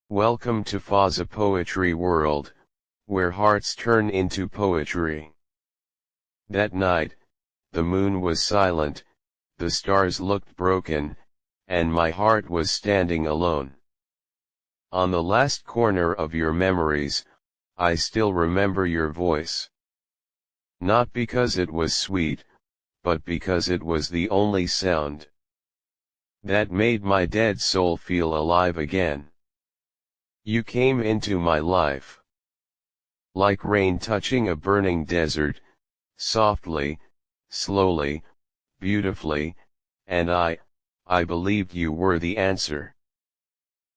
Welcome to Fazza Poetry World, where hearts turn into poetry. That night, the moon was silent, the stars looked broken, and my heart was standing alone. On the last corner of your memories, I still remember your voice. Not because it was sweet, but because it was the only sound that made my dead soul feel alive again. You came into my life like rain touching a burning desert, softly, slowly, beautifully, and I believed you were the answer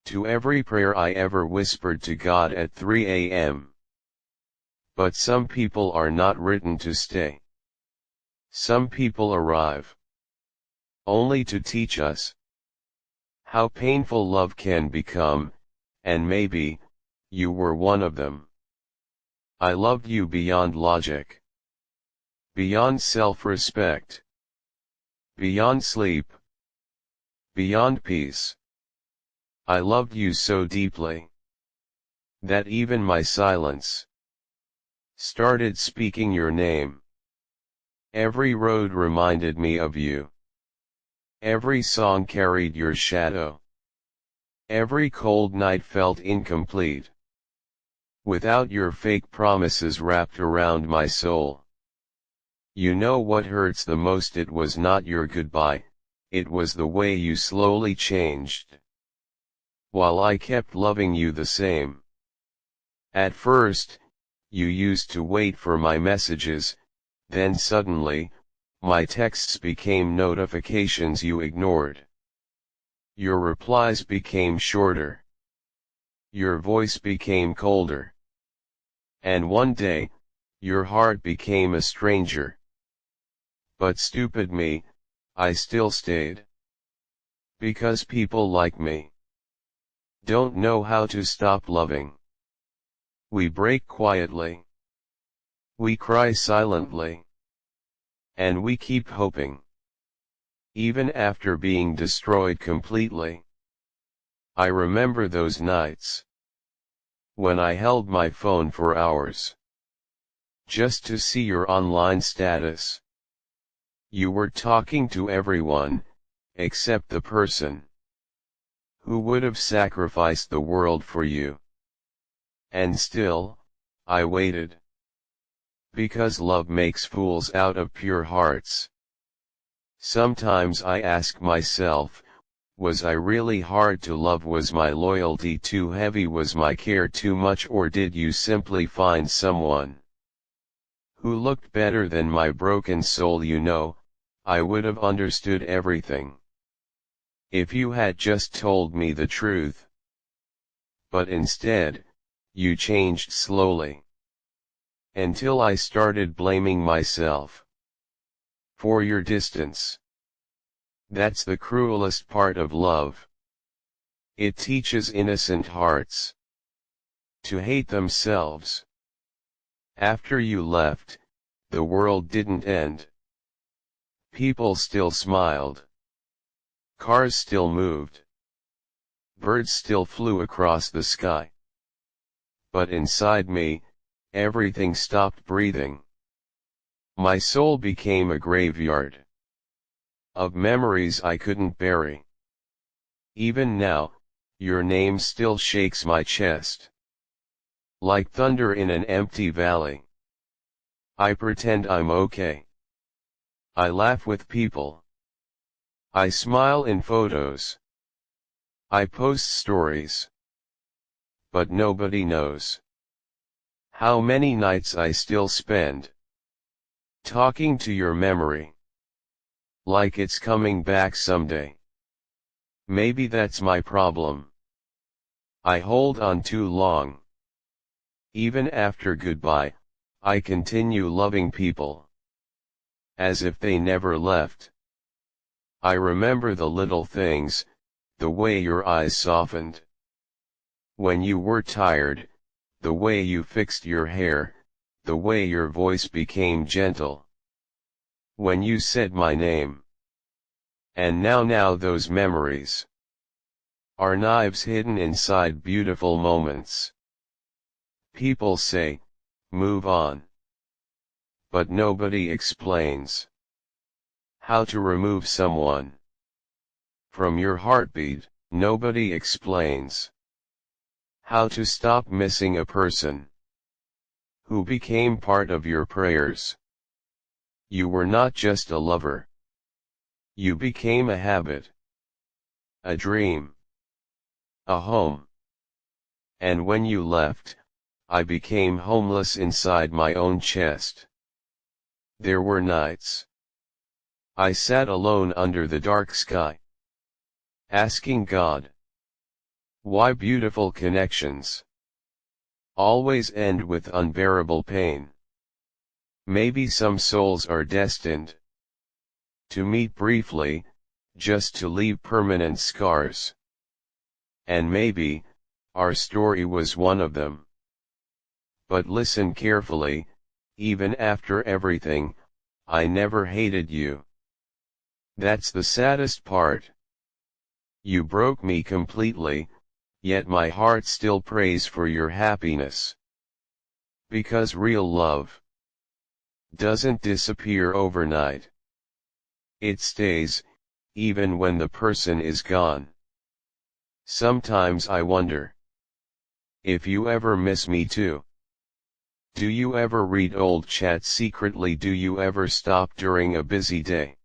to every prayer I ever whispered to God at 3 a.m. But some people are not written to stay. Some people arrive only to teach us how painful love can become, and maybe you were one of them. I loved you beyond logic, beyond self-respect, beyond sleep, beyond peace. I loved you so deeply that even my silence started speaking your name. Every road reminded me of you. Every song carried your shadow. Every cold night felt incomplete without your fake promises wrapped around my soul. You know what hurts the most? It was not your goodbye, it was the way you slowly changed, while I kept loving you the same. At first, you used to wait for my messages, then suddenly, my texts became notifications you ignored. Your replies became shorter. Your voice became colder. And one day, your heart became a stranger. But stupid me, I still stayed. Because people like me don't know how to stop loving. We break quietly. We cry silently. And we keep hoping. Even after being destroyed completely. I remember those nights when I held my phone for hours just to see your online status. You were talking to everyone, except the person who would have sacrificed the world for you. And still, I waited. Because love makes fools out of pure hearts. Sometimes I ask myself, was I really hard to love? Was my loyalty too heavy? Was my care too much? Or did you simply find someone who looked better than my broken soul? You know, I would have understood everything if you had just told me the truth. But instead, you changed slowly, until I started blaming myself for your distance. That's the cruelest part of love. It teaches innocent hearts to hate themselves. After you left, the world didn't end. People still smiled. Cars still moved. Birds still flew across the sky. But inside me, everything stopped breathing. My soul became a graveyard of memories I couldn't bury. Even now, your name still shakes my chest like thunder in an empty valley. I pretend I'm okay. I laugh with people. I smile in photos. I post stories. But nobody knows how many nights I still spend talking to your memory, like it's coming back someday. Maybe that's my problem. I hold on too long. Even after goodbye, I continue loving people as if they never left. I remember the little things, the way your eyes softened when you were tired, the way you fixed your hair, the way your voice became gentle when you said my name. And now those memories are knives hidden inside beautiful moments. People say, move on. But nobody explains how to remove someone from your heartbeat. Nobody explains how to stop missing a person who became part of your prayers. You were not just a lover. You became a habit, a dream, a home. And when you left, I became homeless inside my own chest. There were nights I sat alone under the dark sky, asking God, why beautiful connections always end with unbearable pain? Maybe some souls are destined to meet briefly, just to leave permanent scars. And maybe our story was one of them. But listen carefully, even after everything, I never hated you. That's the saddest part. You broke me completely, yet my heart still prays for your happiness. Because real love doesn't disappear overnight. It stays, even when the person is gone. Sometimes I wonder if you ever miss me too. Do you ever read old chats secretly? Do you ever stop during a busy day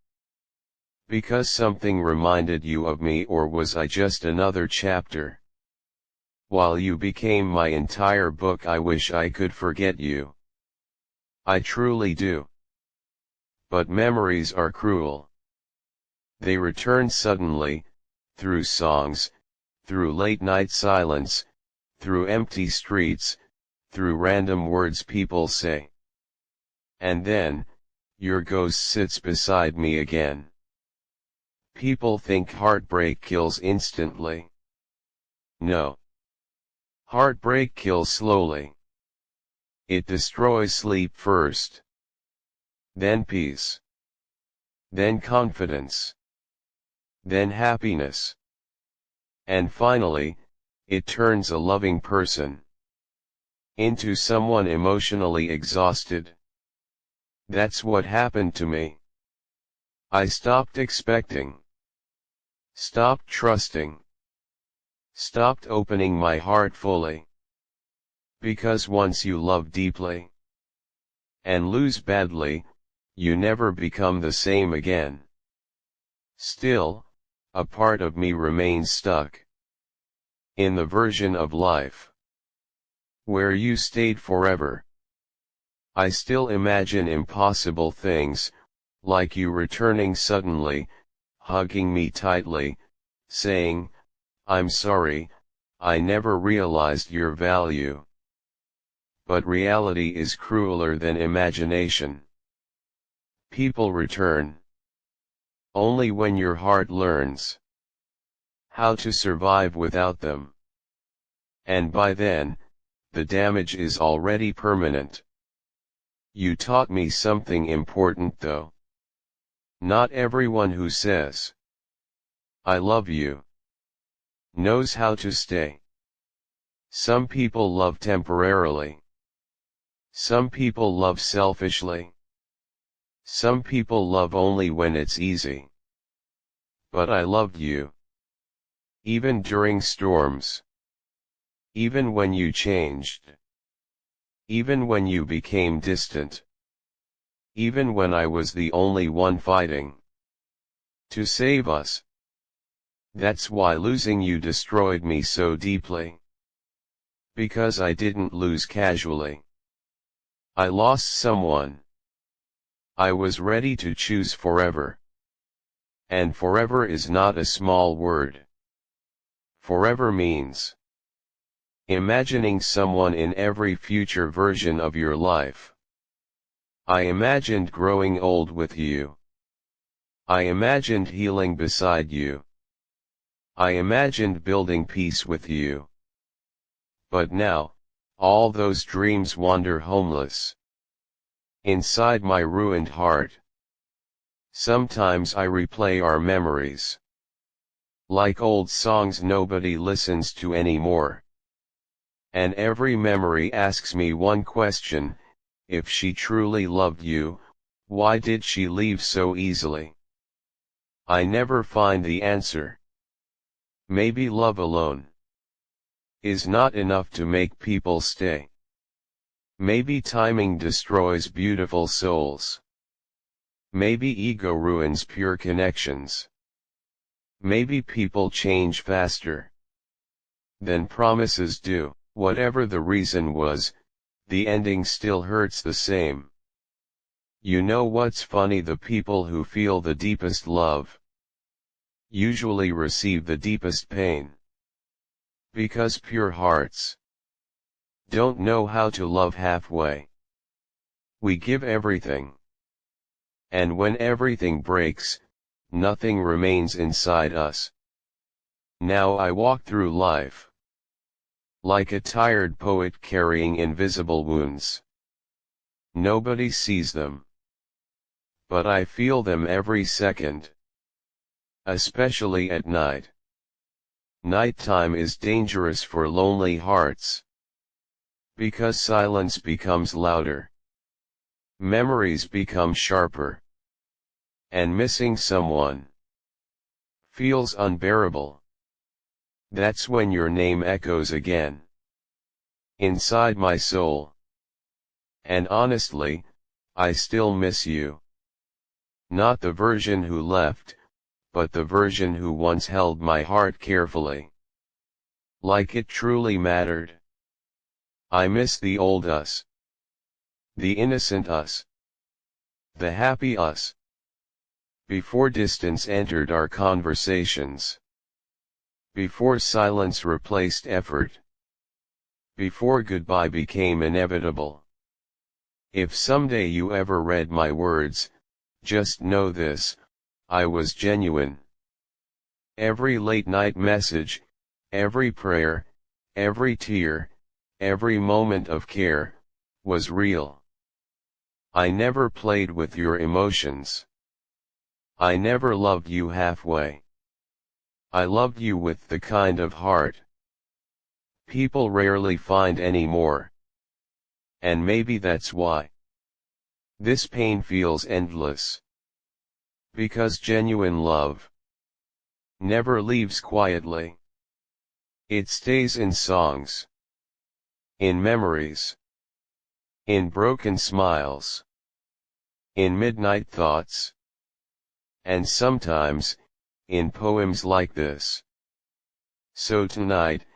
because something reminded you of me, or was I just another chapter? While you became my entire book, I wish I could forget you. I truly do. But memories are cruel. They return suddenly, through songs, through late night silence, through empty streets, through random words people say. And then, your ghost sits beside me again. People think heartbreak kills instantly. No. Heartbreak kills slowly. It destroys sleep first. Then peace. Then confidence. Then happiness. And finally, it turns a loving person into someone emotionally exhausted. That's what happened to me. I stopped expecting. Stopped trusting. Stopped opening my heart fully. Because once you love deeply and lose badly, you never become the same again. Still, a part of me remains stuck in the version of life where you stayed forever. I still imagine impossible things, like you returning suddenly, hugging me tightly, saying, I'm sorry, I never realized your value. But reality is crueler than imagination. People return only when your heart learns how to survive without them. And by then, the damage is already permanent. You taught me something important though. Not everyone who says, I love you, knows how to stay. Some people love temporarily. Some people love selfishly. Some people love only when it's easy. But I loved you. Even during storms. Even when you changed. Even when you became distant. Even when I was the only one fighting to save us. That's why losing you destroyed me so deeply. Because I didn't lose casually. I lost someone I was ready to choose forever. And forever is not a small word. Forever means imagining someone in every future version of your life. I imagined growing old with you. I imagined healing beside you. I imagined building peace with you. But now, all those dreams wander homeless inside my ruined heart. Sometimes I replay our memories like old songs nobody listens to anymore. And every memory asks me one question: if she truly loved you, why did she leave so easily? I never find the answer. Maybe love alone is not enough to make people stay. Maybe timing destroys beautiful souls. Maybe ego ruins pure connections. Maybe people change faster than promises do. Whatever the reason was, the ending still hurts the same. You know what's funny? The people who feel the deepest love usually receive the deepest pain. Because pure hearts don't know how to love halfway. We give everything. And when everything breaks, nothing remains inside us. Now I walk through life like a tired poet carrying invisible wounds. Nobody sees them, but I feel them every second. Especially at night. Nighttime is dangerous for lonely hearts, because silence becomes louder. Memories become sharper. And missing someone feels unbearable. That's when your name echoes again inside my soul. And honestly, I still miss you. Not the version who left, but the version who once held my heart carefully, like it truly mattered. I miss the old us, the innocent us, the happy us, before distance entered our conversations, before silence replaced effort, before goodbye became inevitable. If someday you ever read my words, just know this: I was genuine. Every late night message, every prayer, every tear, every moment of care, was real. I never played with your emotions. I never loved you halfway. I loved you with the kind of heart people rarely find anymore. And maybe that's why this pain feels endless. Because genuine love never leaves quietly. It stays in songs, in memories, in broken smiles, in midnight thoughts, and sometimes, in poems like this. So tonight,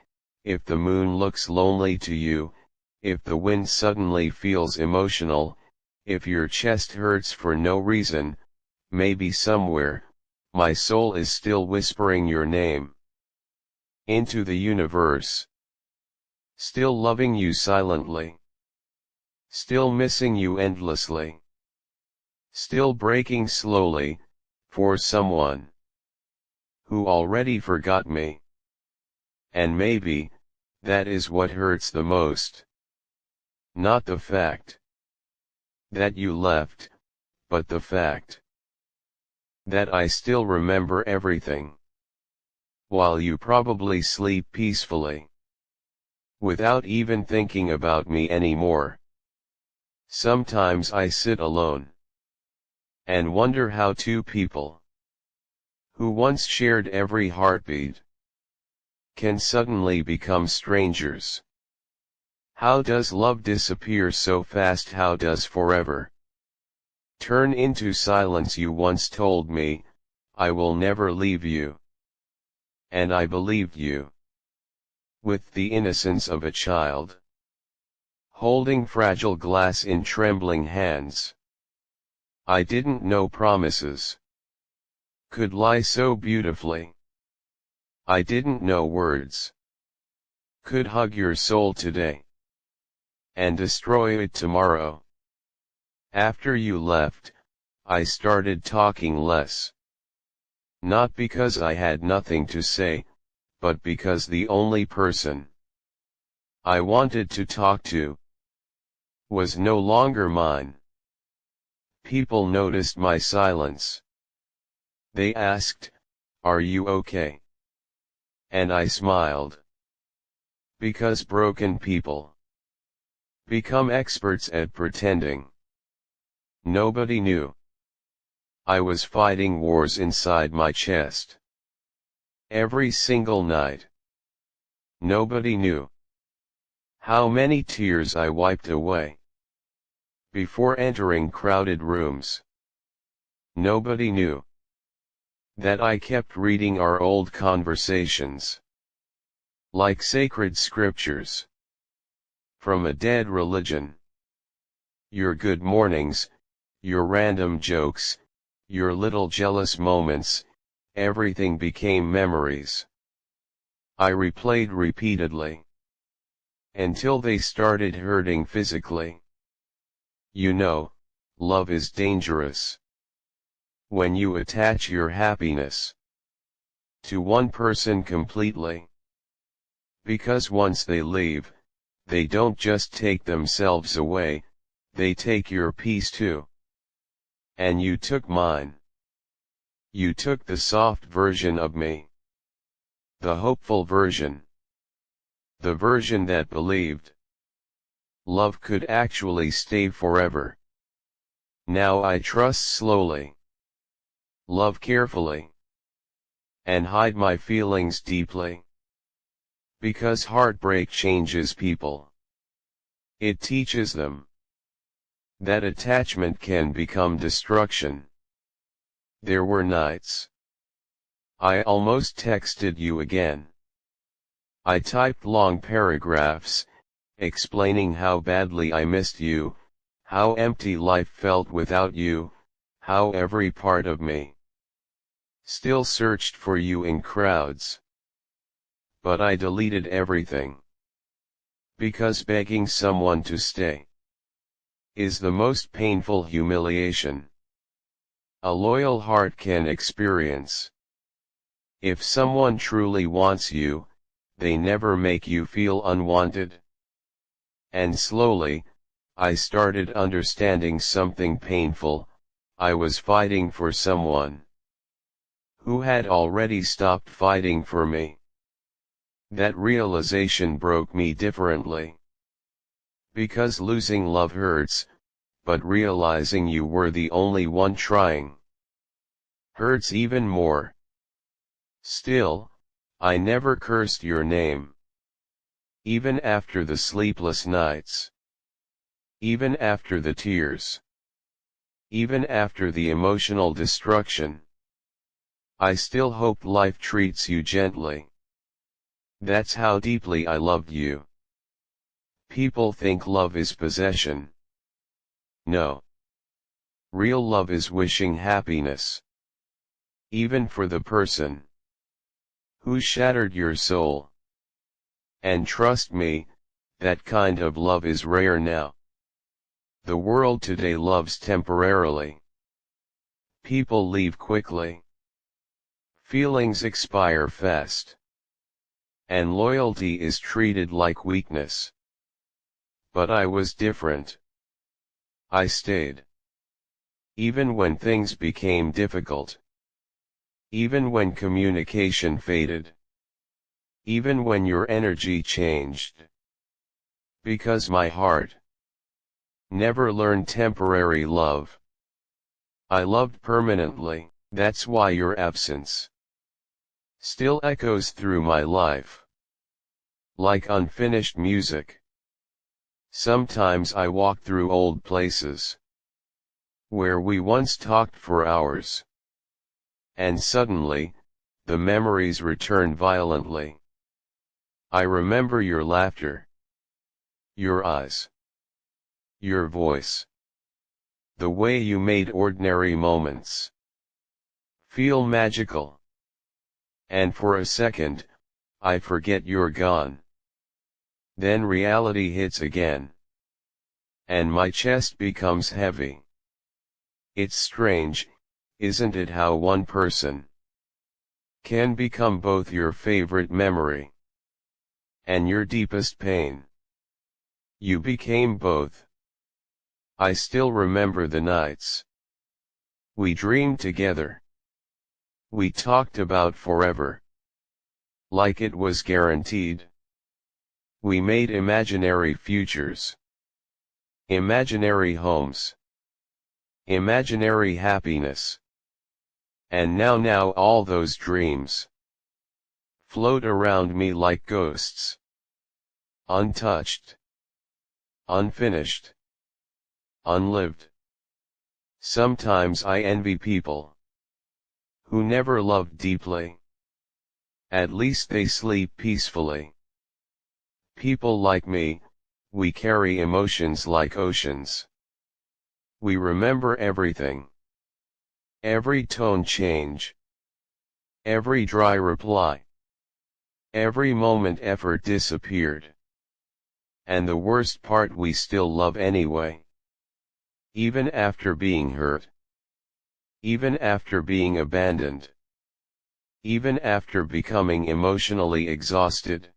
if the moon looks lonely to you, if the wind suddenly feels emotional, if your chest hurts for no reason, maybe somewhere, my soul is still whispering your name into the universe. Still loving you silently. Still missing you endlessly. Still breaking slowly, for someone who already forgot me. And maybe, that is what hurts the most. Not the fact that you left, but the fact that I still remember everything, while you probably sleep peacefully, without even thinking about me anymore. Sometimes I sit alone and wonder how two people who once shared every heartbeat can suddenly become strangers. How does love disappear so fast? How does forever turn into silence? You once told me, I will never leave you. And I believed you. With the innocence of a child, holding fragile glass in trembling hands. I didn't know promises could lie so beautifully. I didn't know words could hug your soul today and destroy it tomorrow. After you left, I started talking less. Not because I had nothing to say, but because the only person I wanted to talk to was no longer mine. People noticed my silence. They asked, "Are you okay?" and I smiled. Because broken people become experts at pretending. Nobody knew I was fighting wars inside my chest. Every single night. Nobody knew how many tears I wiped away before entering crowded rooms. Nobody knew that I kept reading our old conversations like sacred scriptures from a dead religion. Your good mornings, your random jokes, your little jealous moments, everything became memories I replayed repeatedly until they started hurting physically. You know, love is dangerous. When you attach your happiness to one person completely. Because once they leave, they don't just take themselves away, they take your peace too. And you took mine. You took the soft version of me. The hopeful version. The version that believed love could actually stay forever. Now I trust slowly, love carefully, and hide my feelings deeply. Because heartbreak changes people. It teaches them that attachment can become destruction. There were nights I almost texted you again. I typed long paragraphs, explaining how badly I missed you, how empty life felt without you, how every part of me still searched for you in crowds. But I deleted everything. Because begging someone to stay is the most painful humiliation a loyal heart can experience. If someone truly wants you, they never make you feel unwanted. And slowly, I started understanding something painful. I was fighting for someone who had already stopped fighting for me. That realization broke me differently. Because losing love hurts, but realizing you were the only one trying hurts even more. Still, I never cursed your name. Even after the sleepless nights. Even after the tears. Even after the emotional destruction. I still hope life treats you gently. That's how deeply I loved you. People think love is possession. No. Real love is wishing happiness. Even for the person who shattered your soul. And trust me, that kind of love is rare now. The world today loves temporarily. People leave quickly. Feelings expire fast. And loyalty is treated like weakness. But I was different. I stayed. Even when things became difficult. Even when communication faded. Even when your energy changed. Because my heart never learned temporary love. I loved permanently. That's why your absence still echoes through my life. Like unfinished music. Sometimes I walk through old places where we once talked for hours. And suddenly, the memories return violently. I remember your laughter. Your eyes. Your voice. The way you made ordinary moments feel magical. And for a second, I forget you're gone. Then reality hits again. And my chest becomes heavy. It's strange, isn't it, how one person can become both your favorite memory and your deepest pain. You became both. I still remember the nights we dreamed together. We talked about forever. like it was guaranteed. We made imaginary futures, imaginary homes, imaginary happiness. And now all those dreams float around me like ghosts, untouched, unfinished, unlived. Sometimes I envy people who never loved deeply. At least they sleep peacefully. People like me, we carry emotions like oceans. We remember everything. Every tone change. Every dry reply. Every moment effort disappeared. And the worst part, we still love anyway. Even after being hurt. Even after being abandoned. Even after becoming emotionally exhausted.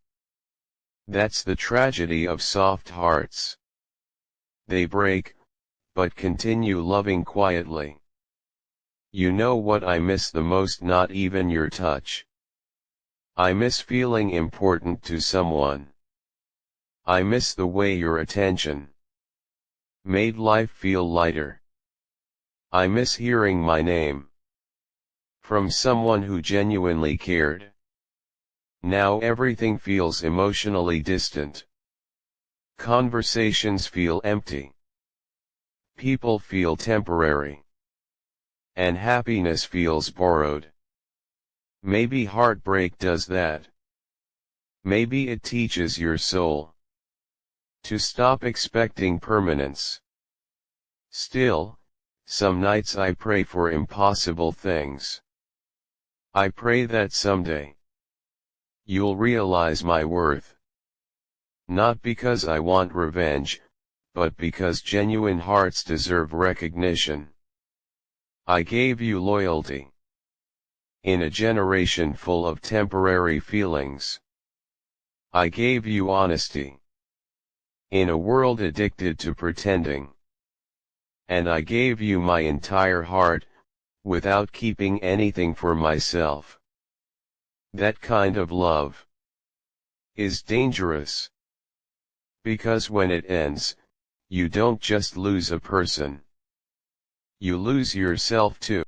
That's the tragedy of soft hearts. They break, but continue loving quietly. You know what I miss the most? Not even your touch. I miss feeling important to someone. I miss the way your attention made life feel lighter. I miss hearing my name from someone who genuinely cared. Now everything feels emotionally distant. Conversations feel empty. People feel temporary. And happiness feels borrowed. Maybe heartbreak does that. Maybe it teaches your soul to stop expecting permanence. Still, some nights I pray for impossible things. I pray that someday you'll realize my worth. Not because I want revenge, but because genuine hearts deserve recognition. I gave you loyalty in a generation full of temporary feelings. I gave you honesty in a world addicted to pretending. And I gave you my entire heart, without keeping anything for myself. That kind of love is dangerous. Because when it ends, you don't just lose a person. You lose yourself too.